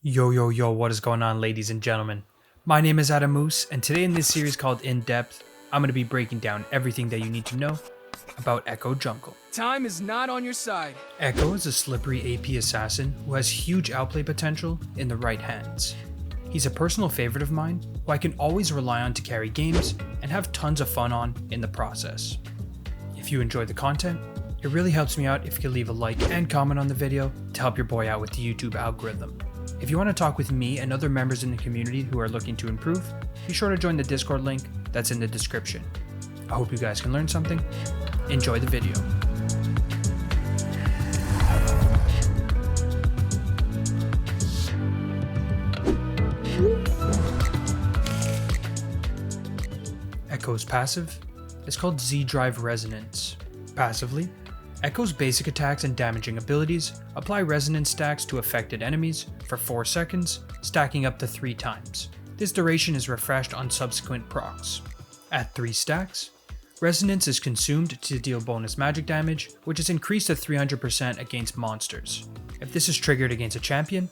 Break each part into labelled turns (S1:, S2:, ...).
S1: Yo, what is going on, ladies and gentlemen? My name is Adamoose, and today in this series called In Depth, I'm going to be breaking down everything that you need to know about Ekko Jungle.
S2: Time is not on your side.
S1: Ekko is a slippery AP assassin who has huge outplay potential in the right hands. He's a personal favorite of mine, who I can always rely on to carry games and have tons of fun on in the process. If you enjoy the content, it really helps me out if you could leave a like and comment on the video to help your boy out with the YouTube algorithm. If you want to talk with me and other members in the community who are looking to improve, be sure to join the Discord link that's in the description. I hope you guys can learn something. Enjoy the video. Ekko's passive is called Z-Drive Resonance. Passively, Ekko's basic attacks and damaging abilities apply resonance stacks to affected enemies for 4 seconds, stacking up to 3 times. This duration is refreshed on subsequent procs. At 3 stacks, resonance is consumed to deal bonus magic damage, which is increased to 300% against monsters. If this is triggered against a champion,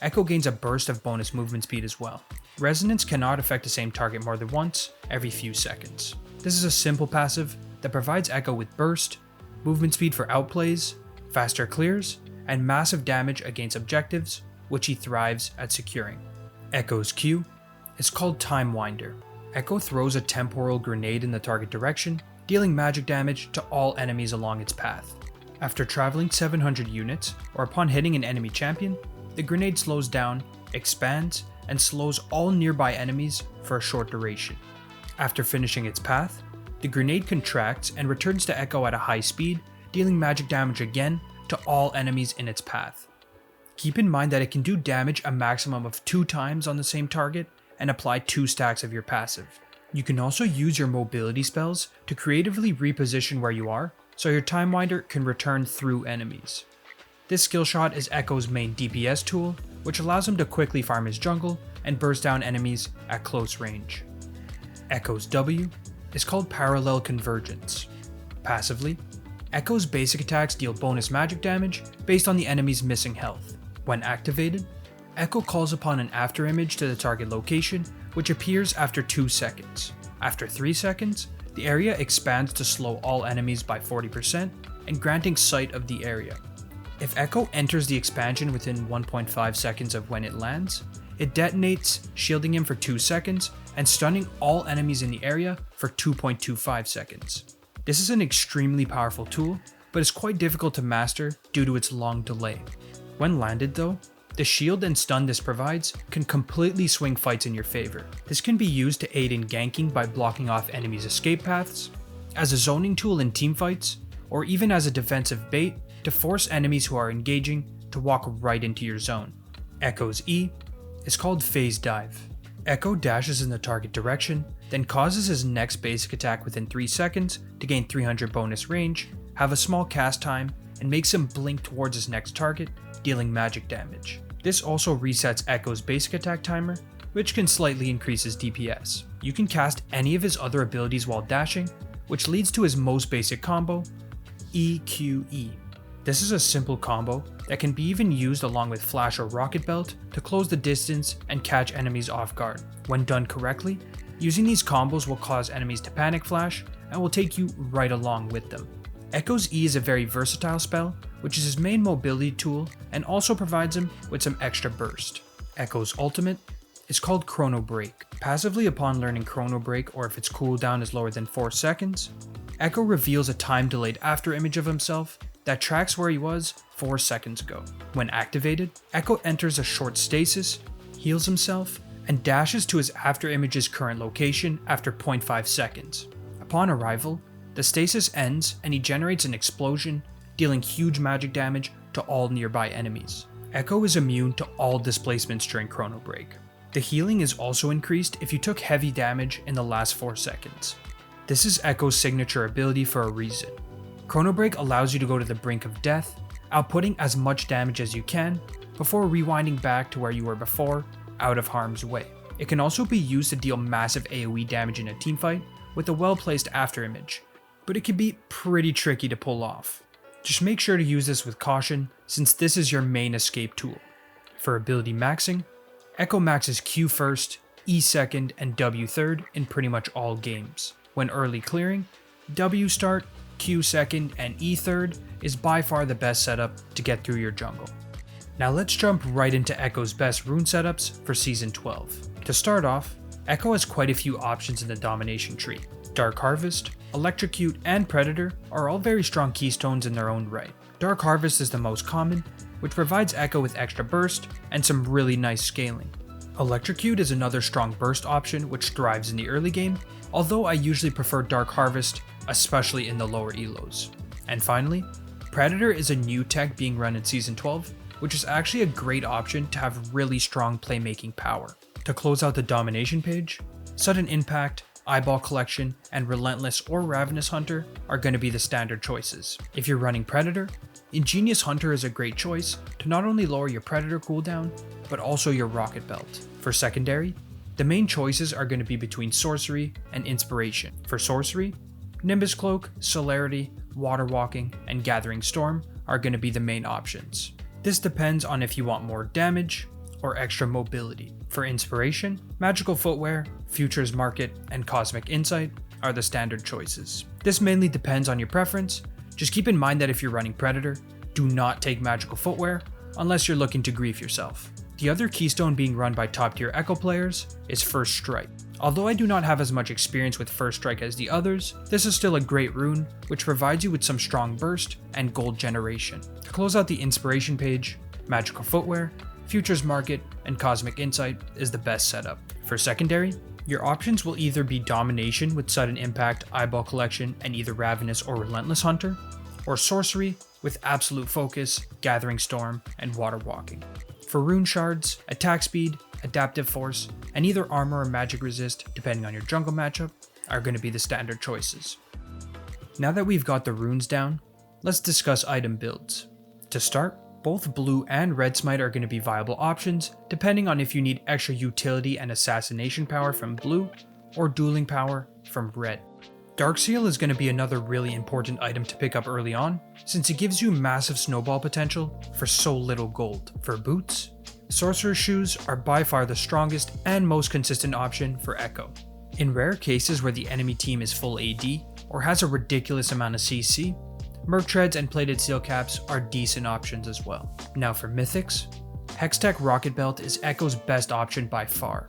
S1: Ekko gains a burst of bonus movement speed as well. Resonance cannot affect the same target more than once every few seconds. This is a simple passive that provides Ekko with burst, movement speed for outplays, faster clears, and massive damage against objectives, which he thrives at securing. Ekko's Q is called Time Winder. Ekko throws a temporal grenade in the target direction, dealing magic damage to all enemies along its path. After traveling 700 units, or upon hitting an enemy champion, the grenade slows down, expands, and slows all nearby enemies for a short duration. After finishing its path, the grenade contracts and returns to Ekko at a high speed, dealing magic damage again to all enemies in its path. Keep in mind that it can do damage a maximum of 2 times on the same target and apply 2 stacks of your passive. You can also use your mobility spells to creatively reposition where you are, so your Time Winder can return through enemies. This skill shot is Ekko's main DPS tool, which allows him to quickly farm his jungle and burst down enemies at close range. Ekko's W is called Parallel Convergence. Passively, Ekko's basic attacks deal bonus magic damage based on the enemy's missing health. When activated, Ekko calls upon an afterimage to the target location, which appears after 2 seconds. After 3 seconds, the area expands to slow all enemies by 40% and granting sight of the area. If Ekko enters the expansion within 1.5 seconds of when it lands, it detonates, shielding him for 2 seconds and stunning all enemies in the area for 2.25 seconds. This is an extremely powerful tool, but is quite difficult to master due to its long delay. When landed though, the shield and stun this provides can completely swing fights in your favor. This can be used to aid in ganking by blocking off enemies' escape paths, as a zoning tool in teamfights, or even as a defensive bait to force enemies who are engaging to walk right into your zone. Ekko's E is called Phase Dive. Ekko dashes in the target direction, then causes his next basic attack within 3 seconds to gain 300 bonus range, have a small cast time, and makes him blink towards his next target, dealing magic damage. This also resets Ekko's basic attack timer, which can slightly increase his DPS. You can cast any of his other abilities while dashing, which leads to his most basic combo, EQE. This is a simple combo that can be even used along with Flash or Rocket Belt to close the distance and catch enemies off guard. When done correctly, using these combos will cause enemies to panic flash and will take you right along with them. Ekko's E is a very versatile spell, which is his main mobility tool and also provides him with some extra burst. Ekko's ultimate is called Chrono Break. Passively upon learning Chrono Break, or if its cooldown is lower than 4 seconds, Ekko reveals a time-delayed afterimage of himself that tracks where he was 4 seconds ago. When activated, Ekko enters a short stasis, heals himself, and dashes to his afterimage's current location after 0.5 seconds. Upon arrival, the stasis ends and he generates an explosion, dealing huge magic damage to all nearby enemies. Ekko is immune to all displacements during Chrono Break. The healing is also increased if you took heavy damage in the last 4 seconds. This is Ekko's signature ability for a reason. Chrono Break allows you to go to the brink of death, outputting as much damage as you can before rewinding back to where you were before, out of harm's way. It can also be used to deal massive AoE damage in a teamfight with a well-placed afterimage, but it can be pretty tricky to pull off. Just make sure to use this with caution, since this is your main escape tool. For ability maxing, Ekko maxes Q first, E second, and W third in pretty much all games. When early clearing, W start, Q second, and E third is by far the best setup to get through your jungle. Now let's jump right into Ekko's best rune setups for Season 12. To start off, Ekko has quite a few options in the domination tree. Dark Harvest, Electrocute, and Predator are all very strong keystones in their own right. Dark Harvest is the most common, which provides Ekko with extra burst and some really nice scaling. Electrocute is another strong burst option which thrives in the early game, although I usually prefer Dark Harvest, especially in the lower elos. And finally, Predator is a new tech being run in Season 12, which is actually a great option to have really strong playmaking power. To close out the domination page, Sudden Impact, Eyeball Collection, and Relentless or Ravenous Hunter are going to be the standard choices. If you're running Predator, Ingenious Hunter is a great choice to not only lower your Predator cooldown, but also your Rocket Belt. For secondary, the main choices are going to be between Sorcery and Inspiration. For Sorcery, Nimbus Cloak, Celerity, Water Walking, and Gathering Storm are going to be the main options. This depends on if you want more damage or extra mobility. For Inspiration, Magical Footwear, Futures Market, and Cosmic Insight are the standard choices. This mainly depends on your preference. Just keep in mind that if you're running Predator, do not take Magical Footwear unless you're looking to grief yourself. The other keystone being run by top tier Ekko players is First Strike. Although I do not have as much experience with First Strike as the others, this is still a great rune which provides you with some strong burst and gold generation. To close out the Inspiration page, Magical Footwear, Futures Market, and Cosmic Insight is the best setup. For secondary, your options will either be Domination with Sudden Impact, Eyeball Collection, and either Ravenous or Relentless Hunter, or Sorcery with Absolute Focus, Gathering Storm, and Water Walking. For rune shards, Attack Speed, Adaptive Force, and either Armor or Magic Resist, depending on your jungle matchup, are going to be the standard choices. Now that we've got the runes down, let's discuss item builds. To start, both blue and red smite are going to be viable options, depending on if you need extra utility and assassination power from blue, or dueling power from red. Dark Seal is going to be another really important item to pick up early on, since it gives you massive snowball potential for so little gold. For boots, Sorcerer's Shoes are by far the strongest and most consistent option for Ekko. In rare cases where the enemy team is full AD, or has a ridiculous amount of CC, Merc Treads and Plated Seal Caps are decent options as well. Now for Mythics, Hextech Rocket Belt is Ekko's best option by far.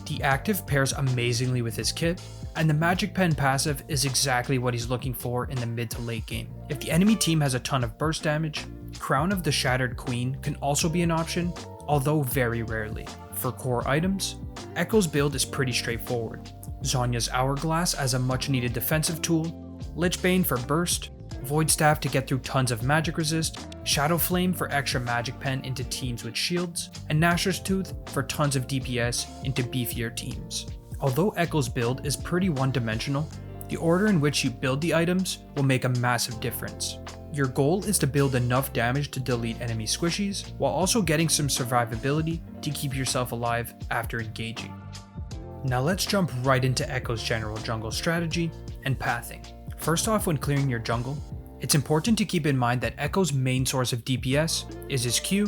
S1: The active pairs amazingly with his kit, and the Magic Pen passive is exactly what he's looking for in the mid to late game. If the enemy team has a ton of burst damage, Crown of the Shattered Queen can also be an option, although very rarely. For core items, Ekko's build is pretty straightforward. Zhonya's Hourglass as a much needed defensive tool, Lichbane for burst, Void Staff to get through tons of magic resist, Shadow Flame for extra magic pen into teams with shields, and Nashor's Tooth for tons of DPS into beefier teams. Although Ekko's build is pretty one-dimensional, the order in which you build the items will make a massive difference. Your goal is to build enough damage to delete enemy squishies, while also getting some survivability to keep yourself alive after engaging. Now let's jump right into Ekko's general jungle strategy and pathing. First off, when clearing your jungle, it's important to keep in mind that Ekko's main source of DPS is his Q,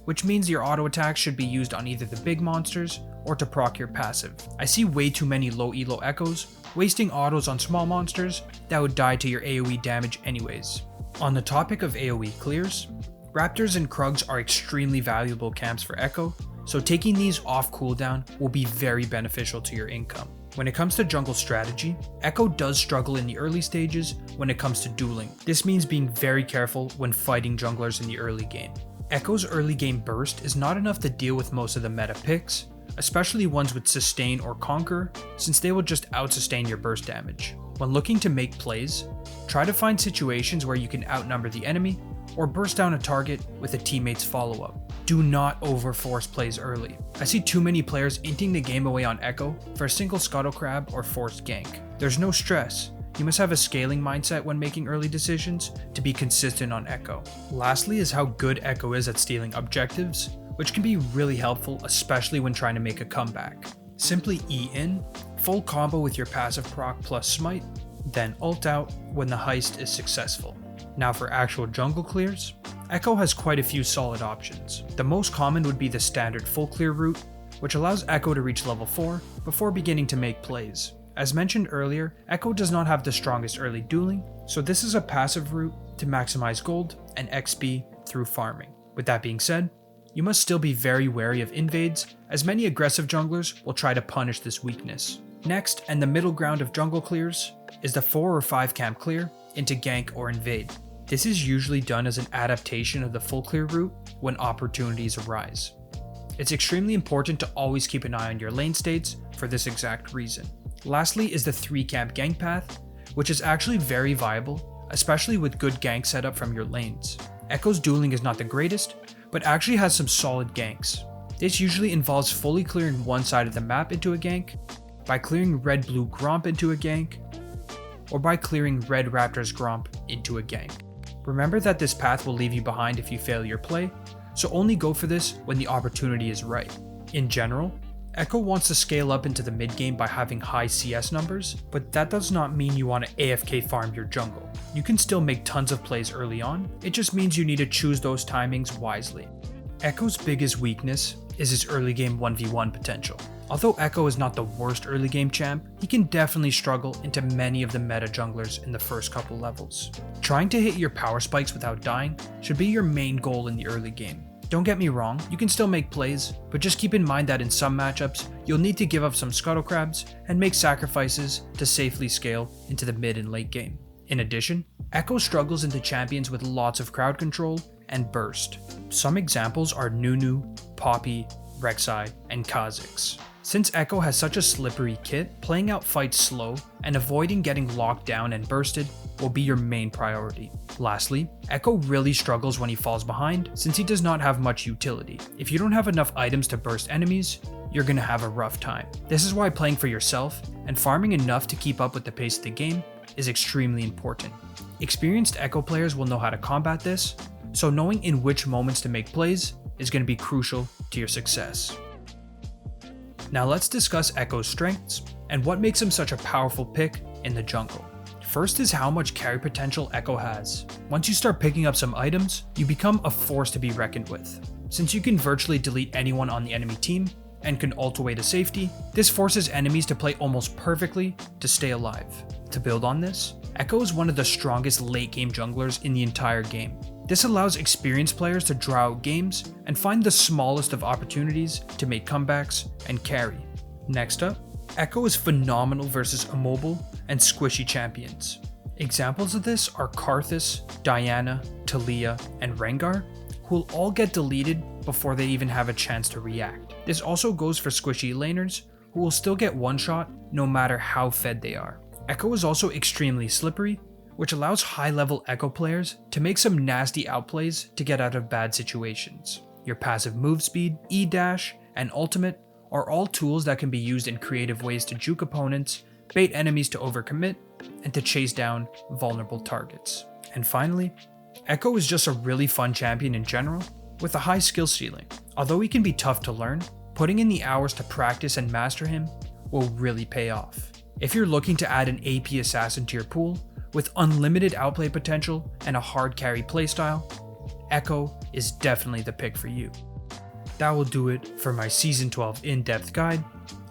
S1: which means your auto attacks should be used on either the big monsters or to proc your passive. I see way too many low elo Ekkos wasting autos on small monsters that would die to your AoE damage anyways. On the topic of AoE clears, Raptors and Krugs are extremely valuable camps for Ekko, so taking these off cooldown will be very beneficial to your income. When it comes to jungle strategy, Ekko does struggle in the early stages when it comes to dueling. This means being very careful when fighting junglers in the early game. Ekko's early game burst is not enough to deal with most of the meta picks, especially ones with Sustain or Conquer, since they will just out-sustain your burst damage. When looking to make plays, try to find situations where you can outnumber the enemy or burst down a target with a teammate's follow-up. Do not over-force plays early. I see too many players inting the game away on Ekko for a single Scuttle Crab or forced gank. There's no stress. You must have a scaling mindset when making early decisions to be consistent on Ekko. Lastly is how good Ekko is at stealing objectives, which can be really helpful, especially when trying to make a comeback. Simply E in, full combo with your passive proc plus smite, then ult out when the heist is successful. Now for actual jungle clears, Ekko has quite a few solid options. The most common would be the standard full clear route, which allows Ekko to reach level 4 before beginning to make plays. As mentioned earlier, Ekko does not have the strongest early dueling, so this is a passive route to maximize gold and XP through farming. With that being said, you must still be very wary of invades, as many aggressive junglers will try to punish this weakness. Next, and the middle ground of jungle clears, is the 4 or 5 camp clear into gank or invade. This is usually done as an adaptation of the full clear route when opportunities arise. It's extremely important to always keep an eye on your lane states for this exact reason. Lastly is the 3 camp gank path, which is actually very viable, especially with good gank setup from your lanes. Ekko's dueling is not the greatest, but actually has some solid ganks. This usually involves fully clearing one side of the map into a gank, by clearing red-blue Gromp into a gank, or by clearing red Raptor's Gromp into a gank. Remember that this path will leave you behind if you fail your play, so only go for this when the opportunity is right. In general, Ekko wants to scale up into the mid game by having high CS numbers, but that does not mean you want to AFK farm your jungle. You can still make tons of plays early on, it just means you need to choose those timings wisely. Ekko's biggest weakness is his early game 1v1 potential. Although Ekko is not the worst early game champ, he can definitely struggle into many of the meta junglers in the first couple levels. Trying to hit your power spikes without dying should be your main goal in the early game. Don't get me wrong, you can still make plays, but just keep in mind that in some matchups, you'll need to give up some scuttle crabs and make sacrifices to safely scale into the mid and late game. In addition, Ekko struggles into champions with lots of crowd control and burst. Some examples are Nunu, Poppy, Rek'Sai, and Kha'Zix. Since Ekko has such a slippery kit, playing out fights slow and avoiding getting locked down and bursted will be your main priority. Lastly, Ekko really struggles when he falls behind since he does not have much utility. If you don't have enough items to burst enemies, you're gonna have a rough time. This is why playing for yourself and farming enough to keep up with the pace of the game is extremely important. Experienced Ekko players will know how to combat this, so knowing in which moments to make plays is going to be crucial to your success. Now let's discuss Ekko's strengths and what makes him such a powerful pick in the jungle. First is how much carry potential Ekko has. Once you start picking up some items, you become a force to be reckoned with. Since you can virtually delete anyone on the enemy team and can ult away to safety, this forces enemies to play almost perfectly to stay alive. To build on this, Ekko is one of the strongest late game junglers in the entire game. This allows experienced players to draw out games and find the smallest of opportunities to make comebacks and carry. Next up, Ekko is phenomenal versus immobile and squishy champions. Examples of this are Karthus, Diana, Talia, and Rengar, who will all get deleted before they even have a chance to react. This also goes for squishy laners, who will still get one shot no matter how fed they are. Ekko is also extremely slippery, which allows high-level Ekko players to make some nasty outplays to get out of bad situations. Your passive move speed, E-dash, and ultimate are all tools that can be used in creative ways to juke opponents, bait enemies to overcommit, and to chase down vulnerable targets. And finally, Ekko is just a really fun champion in general, with a high skill ceiling. Although he can be tough to learn, putting in the hours to practice and master him will really pay off. If you're looking to add an AP assassin to your pool, with unlimited outplay potential and a hard carry playstyle, Ekko is definitely the pick for you. That will do it for my Season 12 in-depth guide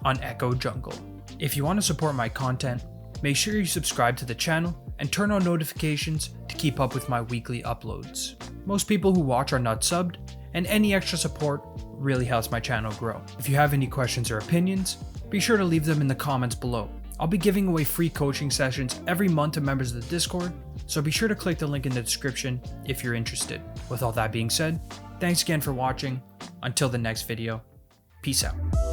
S1: on Ekko Jungle. If you want to support my content, make sure you subscribe to the channel and turn on notifications to keep up with my weekly uploads. Most people who watch are not subbed, and any extra support really helps my channel grow. If you have any questions or opinions, be sure to leave them in the comments below. I'll be giving away free coaching sessions every month to members of the Discord, so be sure to click the link in the description if you're interested. With all that being said, thanks again for watching. Until the next video, peace out.